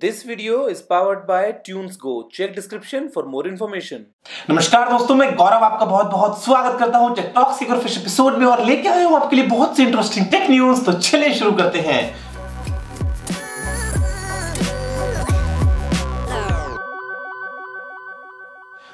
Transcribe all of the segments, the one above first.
This video is powered by TunesGo. Check description for more information. नमस्कार दोस्तों, मैं गौरव आपका बहुत बहुत स्वागत करता हूं टेक टॉक्स के एक और फ्रेश एपिसोड में और लेके आया हूं आपके लिए बहुत सी इंटरेस्टिंग टेक न्यूज़। तो चलिए शुरू करते हैं।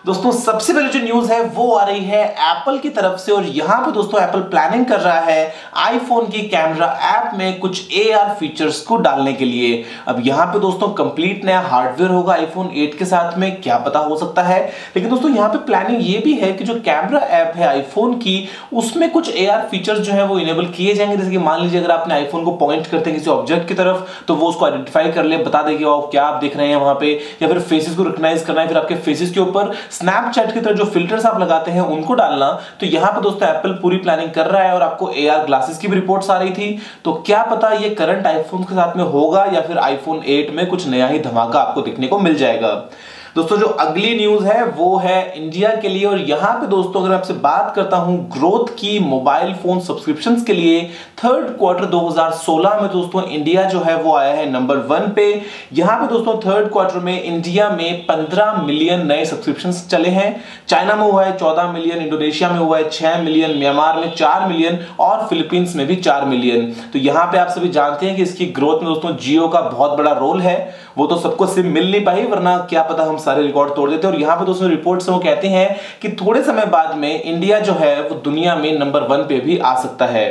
दोस्तों सबसे पहले जो न्यूज है वो आ रही है एप्पल की तरफ से और यहां पे दोस्तों एप्पल प्लानिंग कर रहा है आईफोन की कैमरा ऐप में कुछ AR फीचर्स को डालने के लिए। अब यहां पे दोस्तों कंप्लीट नया हार्डवेयर होगा आईफोन 8 के साथ में, क्या पता हो सकता है। लेकिन दोस्तों यहां पे प्लानिंग ये भी है कि जो कैमरा ऐप है आईफोन की उसमें कुछ AR फीचर्स जो है वो इनेबल किए जाएंगे। जैसे कि मान लीजिए अगर आपने आईफोन को पॉइंट करते हैं किसी ऑब्जेक्ट की तरफ तो वो उसको आइडेंटिफाई कर ले, बता देगी वो क्या आप देख रहे हैं वहां पे, या फिर फेसेस को रिकॉग्नाइज करना है, फिर आपके फेसेस के ऊपर स्नैपचैट की तरह जो फिल्टर्स आप लगाते हैं उनको डालना। तो यहां पे दोस्तों एप्पल पूरी प्लानिंग कर रहा है और आपको AR ग्लासेस की भी रिपोर्ट्स आ रही थी। तो क्या पता ये करंट आईफोन के साथ में होगा या फिर आईफोन 8 में कुछ नया ही धमाका आपको देखने को मिल जाएगा। दोस्तों जो अगली न्यूज है वो है इंडिया के लिए और यहां पे दोस्तों अगर आपसे बात करता हूं ग्रोथ की मोबाइल फोन सब्सक्रिप्शंस के लिए, थर्ड क्वार्टर 2016 में दोस्तों इंडिया जो है वो आया है नंबर 1 पे। यहां पे दोस्तों थर्ड क्वार्टर में इंडिया में 15 मिलियन नए सब्सक्रिप्शंस चले हैं। चाइना में हुआ है 14 मिलियन, इंडोनेशिया में हुआ है 6 मिलियन, म्यांमार में 4 मिलियन और फिलीपींस में भी 4 मिलियन। तो यहां पे आप सभी जानते हैं कि इसकी ग्रोथ में दोस्तों जियो का बहुत बड़ा रोल है। वो तो सबको सिम मिल नहीं पाई, वरना क्या पता हम सारे रिकॉर्ड तोड़ देते। और यहां पे दोस्तों रिपोर्ट से वो कहते हैं कि थोड़े समय बाद में इंडिया जो है वो दुनिया में नंबर 1 पे भी आ सकता है।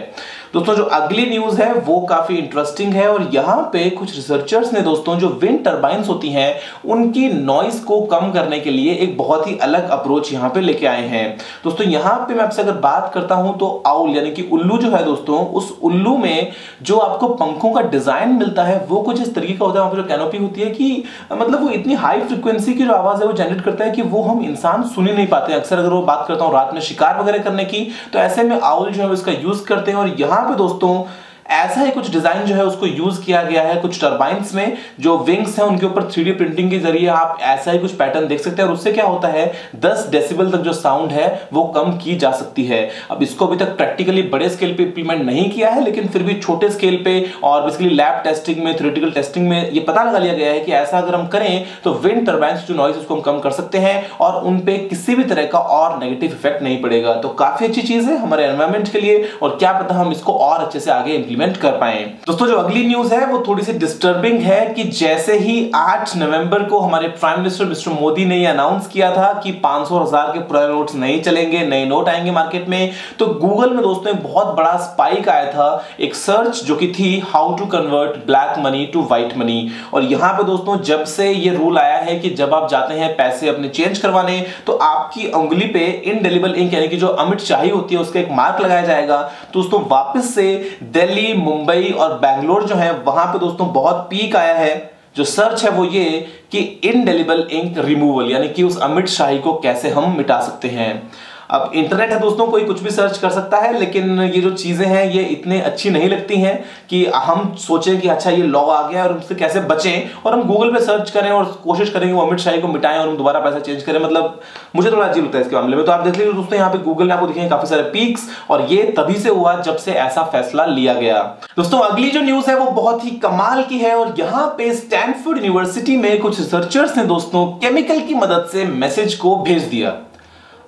दोस्तों जो अगली न्यूज है वो काफी इंटरेस्टिंग है और यहां पे कुछ रिसर्चर्स ने दोस्तों जो विंड टर्बाइन्स होती हैं उनकी नॉइस को कम करने के लिए एक बहुत ही अलग अप्रोच यहां पे लेके आए हैं। दोस्तों यहां पे मैं आपसे अगर बात करता हूं तो आउल यानी कि उल्लू जो है दोस्तों, उस उल्लू में जो आपको पंखों का डिजाइन मिलता है वो कुछ इस तरीके का होता है। वहां पे जो कैनोपी होती है कि मतलब वो इतनी हाई फ्रीक्वेंसी की जो आवाज है वो जनरेट करता है कि वो हम इंसान सुन ही नहीं पाते। अक्सर अगर वो बात करता हूं रात में शिकार वगैरह करने की तो ऐसे में आउल जो है इसका यूज करते हैं। और यहां पे दोस्तों ऐसा ही कुछ डिजाइन जो है उसको यूज किया गया है कुछ टर्बाइन्स में, जो विंग्स हैं उनके ऊपर 3D प्रिंटिंग के जरिए आप ऐसा ही कुछ पैटर्न देख सकते हैं और उससे क्या होता है 10 डेसिबल तक जो साउंड है वो कम की जा सकती है। अब इसको अभी तक प्रैक्टिकली बड़े स्केल पे इंप्लीमेंट नहीं किया है, लेकिन फिर भी छोटे स्केल पे और बेसिकली लैब टेस्टिंग में, थ्योरेटिकल टेस्टिंग में ये पता लगा लिया गया है कि ऐसा अगर हम करें तो विंड टर्बाइन्स जो नॉइज उसको हम कम कर सकते हैं और उन पे किसी भी तरह का और नेगेटिव इफेक्ट नहीं पड़ेगा। तो काफी अच्छी चीज है हमारे एनवायरमेंट के लिए और क्या पता हम इसको और अच्छे से आगे इंप्लीमेंट कर पाए। दोस्तों जो अगली न्यूज है वो थोड़ी सी डिस्टर्बिंग है कि जैसे ही 8 नवंबर को हमारे प्राइम मिनिस्टर मिस्टर मोदी ने ये अनाउंस किया था कि 500,000 के पुराने नोट्स नहीं चलेंगे, नए नोट आएंगे मार्केट में, तो गूगल में दोस्तों एक बहुत बड़ा स्पाइक आया था, एक सर्च जो कि थी how to convert black money to white money. और यहां पे दोस्तों जब से ये रूल आया है कि जब आप जाते हैं पैसे अपने चेंज करवाने तो आपकी उंगली पे इंडेलिबल इंक यानी कि जो अमिट शाही होती है उसका एक मार्क लगाया जाएगा। दोस्तों वापस से दिल्ली, मुंबई और बैंगलोर जो है वहां पे दोस्तों बहुत पीक आया है। जो सर्च है वो ये कि इंडेलिबल इंक रिमूवल यानी कि उस अमिट शाही को कैसे हम मिटा सकते हैं। अब इंटरनेट है दोस्तों, कोई कुछ भी सर्च कर सकता है, लेकिन ये जो चीजें हैं ये इतने अच्छी नहीं लगती हैं कि हम सोचें कि अच्छा ये लॉ आ गया और उससे कैसे बचें और हम गूगल पे सर्च करें और कोशिश करें कि वो अमिट शाही को मिटाएं और हम दोबारा पैसा चेंज करें। मतलब मुझे थोड़ा अजीब लगता है इसके मामले में। तो आप देख लीजिए दोस्तों यहाँ पे गूगल ने आपको दिखेंगे काफी सारे पीक्स और ये तभी से हुआ जब से ऐसा फैसला लिया गया। दोस्तों अगली जो न्यूज है वो बहुत ही कमाल की है और यहाँ पे स्टैनफोर्ड यूनिवर्सिटी में कुछ रिसर्चर्स ने दोस्तों केमिकल की मदद से मैसेज को भेज दिया।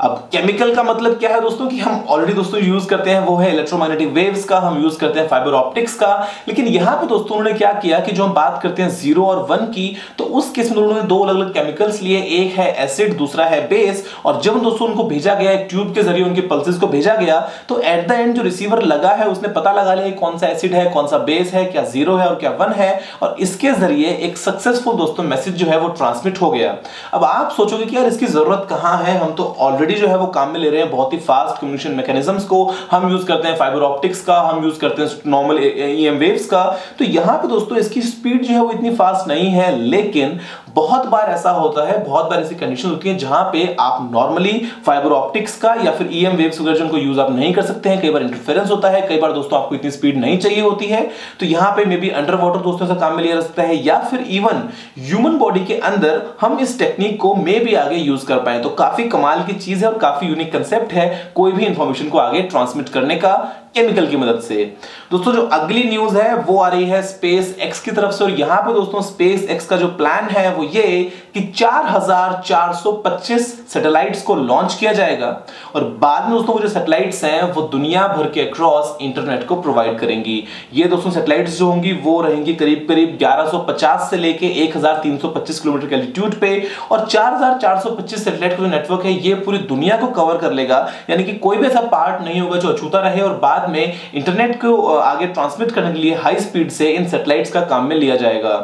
अब केमिकल का मतलब क्या है दोस्तों कि हम ऑलरेडी दोस्तों यूज करते हैं वो है इलेक्ट्रोमैग्नेटिक वेव्स का, हम यूज करते हैं फाइबर ऑप्टिक्स का। लेकिन यहां पे दोस्तों उन्होंने क्या किया कि जो हम बात करते हैं 0 और 1 की, तो उस केस में उन्होंने दो अलग अलग केमिकल्स लिए, एक है एसिड दूसरा है बेस। और जब दोस्तों उनको भेजा गया एक ट्यूब के जरिए उनके पल्सेस को भेजा गया तो एट द एंड जो रिसीवर लगा है उसने पता लगा लिया कौन सा एसिड है कौन सा बेस है, क्या 0 है और क्या 1 है, और इसके जरिए एक सक्सेसफुल दोस्तों मैसेज जो है वो ट्रांसमिट हो गया। अब आप सोचोगे कि यार इसकी जरूरत कहां है, हम तो ऑलरेडी जो है वो काम में ले रहे हैं बहुत ही फास्ट कम्युनिकेशन मैकेनिज्म्स को, हम यूज करते हैं फाइबर ऑप्टिक्स का, हम यूज करते हैं नॉर्मल EM वेव्स का। तो यहां पे दोस्तों इसकी स्पीड जो है वो इतनी फास्ट नहीं है, लेकिन बहुत बार ऐसा होता है, बहुत बार ऐसी कंडीशन होती है जहां पे आप नॉर्मली फाइबर ऑप्टिक्स का या फिर EM वेव्स वगैरह जिनको यूज आप नहीं कर सकते हैं, कई बार इंटरफेरेंस होता है, कई बार दोस्तों आपको इतनी स्पीड नहीं चाहिए होती है। तो यहां पे मे बी अंडर वाटर दोस्तों से काम में लिया जा सकता है या फिर इवन ह्यूमन बॉडी के अंदर हम इस टेक्निक को मे बी आगे यूज कर पाए। तो काफी कमाल की चीज है और काफी यूनिक कंसेप्ट है कोई भी इंफॉर्मेशन को आगे ट्रांसमिट करने का। केमिकल की मदद से। दोस्तों जो अगली न्यूज है वो आ रही है स्पेस एक्स की तरफ से, और यहां पे दोस्तों स्पेस एक्स का जो प्लान है वो ये कि 4425 सैटेलाइट्स को लॉन्च किया जाएगा, और बाद में दोस्तों वो जो सैटेलाइट्स हैं वो दुनिया भर के अक्रॉस इंटरनेट को प्रोवाइड करेंगी। ये दोस्तों सैटेलाइट्स जो होंगी वो रहेंगी करीब करीब 1150 से लेके 1325 किलोमीटर के एल्टीट्यूड पे, और 4425 सैटेलाइट का जो नेटवर्क है ये पूरी दुनिया को कवर कर लेगा, यानी कि कोई भी ऐसा पार्ट नहीं होगा जो अछूता रहे, और बाद में इंटरनेट को आगे ट्रांसमिट करने के लिए हाई स्पीड से इन सैटेलाइट्स का काम में लिया जाएगा।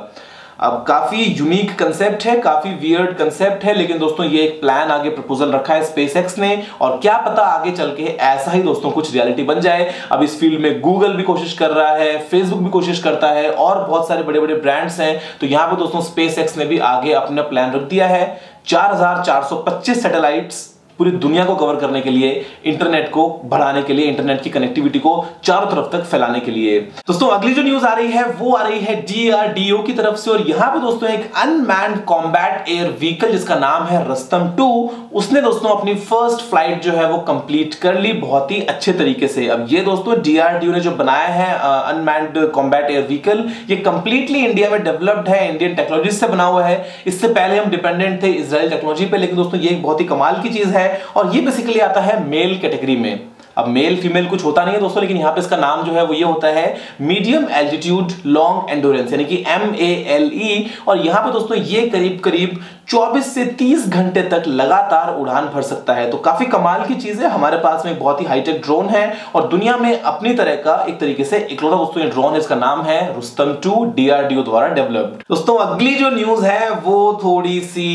अब काफी यूनिक कंसेप्ट है, काफी वियर्ड कंसेप्ट है, लेकिन दोस्तों ये एक प्लान आगे प्रपोजल रखा है स्पेसएक्स ने, और क्या पता आगे चल के ऐसा ही दोस्तों कुछ रियलिटी बन जाए। अब इस फील्ड में गूगल भी कोशिश कर रहा है, फेसबुक भी कोशिश करता है, और बहुत सारे बड़े बड़े ब्रांड्स हैं। तो यहां पे दोस्तों स्पेसएक्स ने भी आगे अपना प्लान रख दिया है 4425 सैटेलाइट्स पूरी दुनिया को कवर करने के लिए, इंटरनेट को बढ़ाने के लिए, इंटरनेट की कनेक्टिविटी को चारों तरफ तक फैलाने के लिए। दोस्तों अगली जो न्यूज आ रही है वो आ रही है DRDO की तरफ से, और यहां पे दोस्तों एक अनमैन्ड कॉम्बैट एयर व्हीकल जिसका नाम है रुस्तम 2, उसने दोस्तों अपनी फर्स्ट फ्लाइट जो है वो कंप्लीट कर ली बहुत ही अच्छे तरीके से। अब ये दोस्तों DRDO ने जो बनाया है अनमैन्ड कॉम्बैट एयर व्हीकल, ये कंप्लीटली इंडिया में डेवलप्ड है, इंडियन टेक्नोलॉजी से बना हुआ है। इससे पहले हम डिपेंडेंट थे इजराइल टेक्नोलॉजी पे, लेकिन दोस्तों ये एक बहुत ही कमाल की चीज है, और ये बेसिकली आता है मेल कैटेगरी में। अब मेल फीमेल कुछ होता नहीं है दोस्तों, लेकिन यहां पे इसका नाम जो है वो ये होता है मीडियम एल्टीट्यूड लॉन्ग एंडोरेंस, यानी कि MALE, और यहां पे दोस्तों ये करीब करीब 24 से 30 घंटे तक लगातार उड़ान भर सकता है। तो काफी कमाल की चीज है। हमारे पास में एक बहुत ही हाईटेक ड्रोन है, और दुनिया में अपनी तरह का एक तरीके से इकलौता दोस्तों ये ड्रोन है, इसका नाम है रुस्तम 2, DRDO द्वारा डेवलप्ड। दोस्तों अगली जो न्यूज है वो थोड़ी सी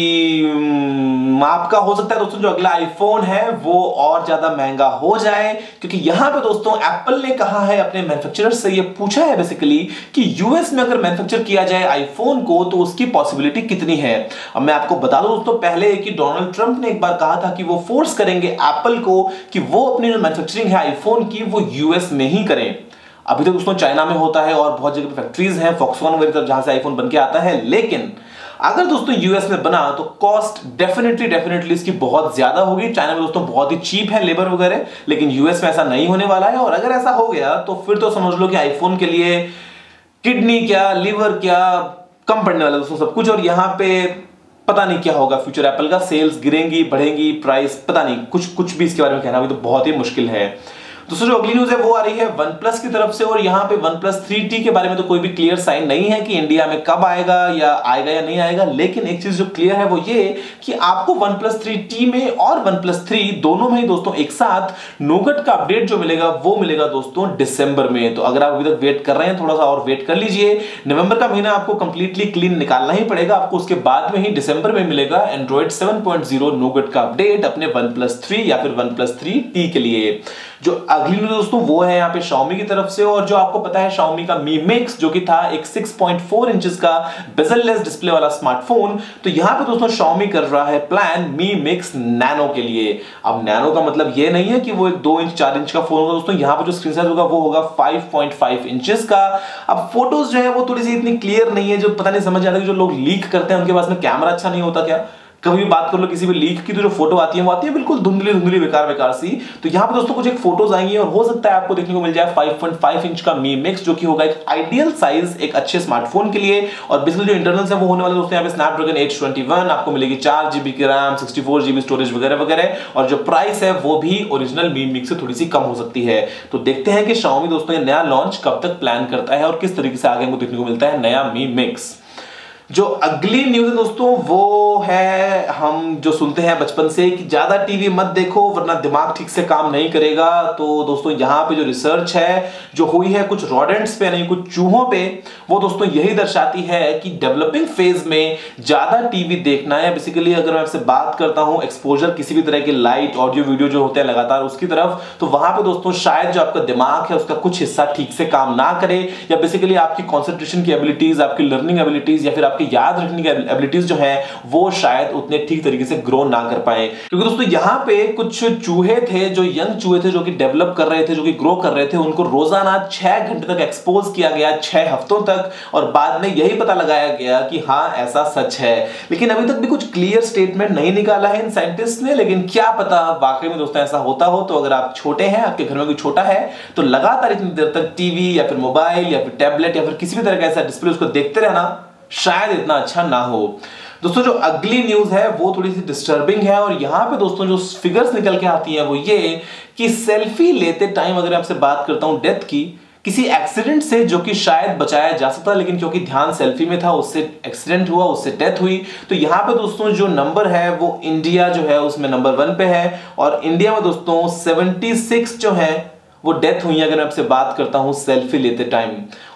माप का हो सकता है दोस्तों, जो अगला आईफोन है वो और ज्यादा महंगा हो जाए, क्योंकि यहां पे दोस्तों एप्पल ने कहा है अपने मैन्युफैक्चरर से, ये पूछा है बेसिकली कि यूएस में अगर मैन्युफैक्चर किया जाए आईफोन को तो उसकी पॉसिबिलिटी कितनी है। अब मैं आपको बता दूं दोस्तों पहले कि डोनाल्ड ट्रंप ने एक बार कहा था कि वो फोर्स करेंगे एप्पल को कि वो अपनी जो मैन्युफैक्चरिंग है आईफोन की वो यूएस में ही करें। अभी तक दोस्तों चाइना में होता है और बहुत जगह फैक्ट्रीज हैं, फॉक्सकॉन वगैरह जहां से आईफोन बन के आता है, लेकिन अगर दोस्तों यूएस में बना तो कॉस्ट डेफिनेटली इसकी बहुत ज्यादा होगी। चाइना में दोस्तों बहुत ही चीप है लेबर वगैरह, लेकिन यूएस में ऐसा नहीं होने वाला है, और अगर ऐसा हो गया तो फिर तो समझ लो कि आईफोन के लिए किडनी क्या, लिवर क्या, कम पड़ने वाला दोस्तों सब कुछ। और यहाँ पे पता नहीं क्या होगा फ्यूचर एप्पल का, सेल्स गिरेंगी बढ़ेंगी, प्राइस पता नहीं, कुछ भी इसके बारे में कहना भी तो बहुत ही मुश्किल है। दोस्तों जो अगली न्यूज है वो आ रही है OnePlus की तरफ से, और यहाँ पे OnePlus 3T के बारे में तो कोई भी क्लियर साइन नहीं है कि इंडिया में कब आएगा या नहीं आएगा, लेकिन एक चीज जो क्लियर है वो ये कि आपको OnePlus 3T में और OnePlus 3 दोनों में ही दोस्तों एक साथ नोगट का अपडेट जो मिलेगा वो मिलेगा दोस्तों दिसंबर में। तो अगर आप अभी तक वेट कर रहे हैं थोड़ा सा और वेट कर लीजिए, नवंबर का महीना आपको कंप्लीटली क्लीन निकालना ही पड़ेगा, आपको उसके बाद में ही दिसंबर में मिलेगा एंड्रॉइड 7.0 नोगट का अपडेट अपने OnePlus 3 या फिर OnePlus 3T के लिए। जो अगली न्यूज़ दोस्तों वो है यहाँ पे Xiaomi की तरफ से, और जो आपको पता है Xiaomi का Mi Mix जो कि था एक 6.4 इंचेस का बेजल-लेस डिस्प्ले वाला स्मार्टफोन, तो यहाँ पे दोस्तों Xiaomi कर रहा है प्लान Mi Mix Nano के लिए। अब नैनो का मतलब ये नहीं है कि वो एक 2 इंच 4 इंच का फोन होगा दोस्तों, यहाँ पे जो स्क्रीन साइज होगा वो होगा 5.5 इंचेस का। अब फोटोज जो है वो थोड़ी सी इतनी क्लियर नहीं है, जो पता नहीं समझ आता कि जो लोग लीक करते हैं उनके पास में कैमरा अच्छा नहीं होता क्या। कभी भी बात कर लो किसी भी लीक की तो जो फोटो आती है वो आती है बिल्कुल धुंधली बेकार सी। तो यहाँ पे दोस्तों कुछ एक फोटोज आएंगी और हो सकता है आपको देखने को मिल जाए 5.5 इंच का Mi Mix, जो कि होगा एक आइडियल साइज एक अच्छे स्मार्टफोन के लिए। और बेसिकली जो इंटरनल्स है वो होने वाले दोस्तों यहाँ पे Snapdragon 821 आपको मिलेगी, 4 GB की रैम, 64 GB स्टोरेज वगैरह, और जो प्राइस है वो भी ओरिजिनल Mi Mix से थोड़ी सी कम हो सकती है। तो देखते हैं कि Xiaomi दोस्तों ये नया लॉन्च कब तक प्लान करता है और किस तरीके से आगे हमको देखने को मिलता है नया Mi Mix। जो अगली न्यूज़ है दोस्तों वो है, हम जो सुनते हैं बचपन से कि ज्यादा टीवी मत देखो वरना दिमाग ठीक से काम नहीं करेगा। तो दोस्तों यहाँ पे जो रिसर्च है जो हुई है कुछ रॉडेंट्स पे नहीं कुछ चूहों पे, वो दोस्तों यही दर्शाती है कि डेवलपिंग फेज में ज्यादा टीवी देखना है। बेसिकली अगर मैं आपसे बात करता हूँ एक्सपोजर किसी भी तरह की लाइट ऑडियो वीडियो जो होते हैं लगातार उसकी तरफ, तो वहां पे दोस्तों शायद जो आपका दिमाग है उसका कुछ हिस्सा ठीक से काम ना करे, या बेसिकली आपकी कॉन्सेंट्रेशन की एबिलिटीज, आपकी लर्निंग एबिलिटीज या फिर आपके याद रखने की एबिलिटीज जो है वो शायद उतने ठीक तरीके से ग्रो ना कर पाए। क्योंकि दोस्तों यहाँ पे कुछ चूहे थे, जो यंग चूहे थे, जो कि डेवलप कर रहे थे, जो कि ग्रो कर रहे थे, उनको रोजाना 6 घंटे तक एक्सपोज किया गया, 6 हफ्तों तक, और बाद में यही पता लगाया गया कि हाँ ऐसा सच है। लेकिन अभी तक भी कुछ क्लियर स्टेटमेंट नहीं निकाला है इन साइंटिस्ट ने, लेकिन क्या पता वाकई में दोस्तों ऐसा होता हो। तो अगर आप छोटे हैं, आपके घर में कोई छोटा है, तो लगातार इतनी देर तक टीवी या फिर मोबाइल या फिर टैबलेट या फिर किसी भी तरह का ऐसा डिस्प्ले उसको देखते रहना शायद इतना अच्छा ना हो। दोस्तों जो अगली न्यूज है वो थोड़ी सी डिस्टर्बिंग है, और यहां पे दोस्तों जो फिगर्स निकल के आती हैं वो ये कि सेल्फी लेते टाइम अगर आपसे बात करता हूं डेथ की, किसी एक्सीडेंट से जो कि शायद बचाया जा सकता, लेकिन क्योंकि ध्यान सेल्फी में था उससे एक्सीडेंट हुआ, उससे डेथ हुई। तो यहां पे दोस्तों जो नंबर है वो इंडिया जो है उसमें नंबर 1 पे है, और इंडिया में दोस्तों 76 जो है वो डेथ हुई है अगर मैं आपसे बात करता हूं सेल्फी लेते टाइम।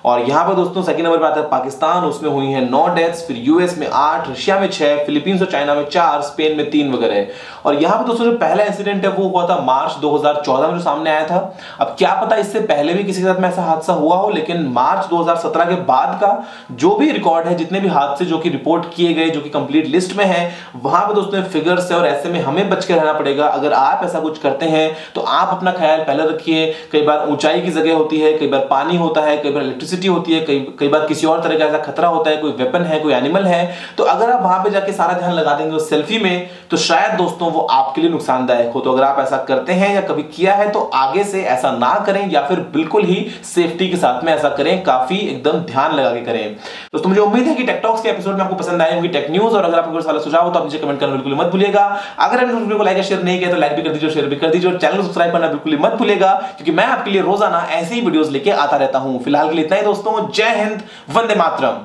और यहां पर दोस्तों सेकंड नंबर पे आता है पाकिस्तान, उसमें हुई है 9 डेथ्स, फिर यूएस में 8, रशिया में 6, फिलीपींस और चाइना में 4, स्पेन में 3 वगैरह। और यहां पर दोस्तों जो पहला इंसिडेंट है वो हुआ था मार्च 2014 में जो सामने आया था। अब क्या पता इससे पहले भी किसी के साथ में ऐसा हादसा हुआ हो, लेकिन मार्च 2017 के बाद का जो भी रिकॉर्ड है, जितने भी हादसे जो कि रिपोर्ट किए गए, जो कि कंप्लीट लिस्ट में है, वहां पर दोस्तों फिगर्स है, और ऐसे में हमें बच के रहना पड़ेगा। अगर आप ऐसा कुछ करते हैं तो आप अपना ख्याल पहले रखिए। कई बार ऊंचाई की जगह होती है, कई बार पानी होता है, कई बार इलेक्ट्रिसिटी होती है, कई बार किसी और तरह का ऐसा खतरा होता है, कोई वेपन है, कोई एनिमल है। तो अगर आप वहां पे जाके सारा ध्यान लगा देंगे उस सेल्फी में, तो शायद दोस्तों वो आपके लिए नुकसानदायक हो। तो अगर आप ऐसा करते हैं या कभी किया है तो आगे से ऐसा ना करें, या फिर बिल्कुल ही सेफ्टी के साथ में ऐसा करें, काफी एकदम ध्यान लगा के करें। दोस्तों मुझे उम्मीद है कि टेक टॉक्स के एपिसोड में आपको पसंद आए होंगे टेक न्यूज, और अगर आपको कोई सवाल सुझाव हो तो आप नीचे कमेंट करना बिल्कुल मत भूलिएगा। अगर आपने वीडियो को लाइक या शेयर नहीं किया तो लाइक भी कर दीजिए, शेयर भी कर दीजिए, और चैनल को सब्सक्राइब करना बिल्कुल मत भूलिएगा, क्योंकि मैं आपके लिए रोजाना ऐसे ही वीडियोस लेके आता रहता हूं। फिलहाल के लिए इतना ही दोस्तों, जय हिंद, वंदे मातरम।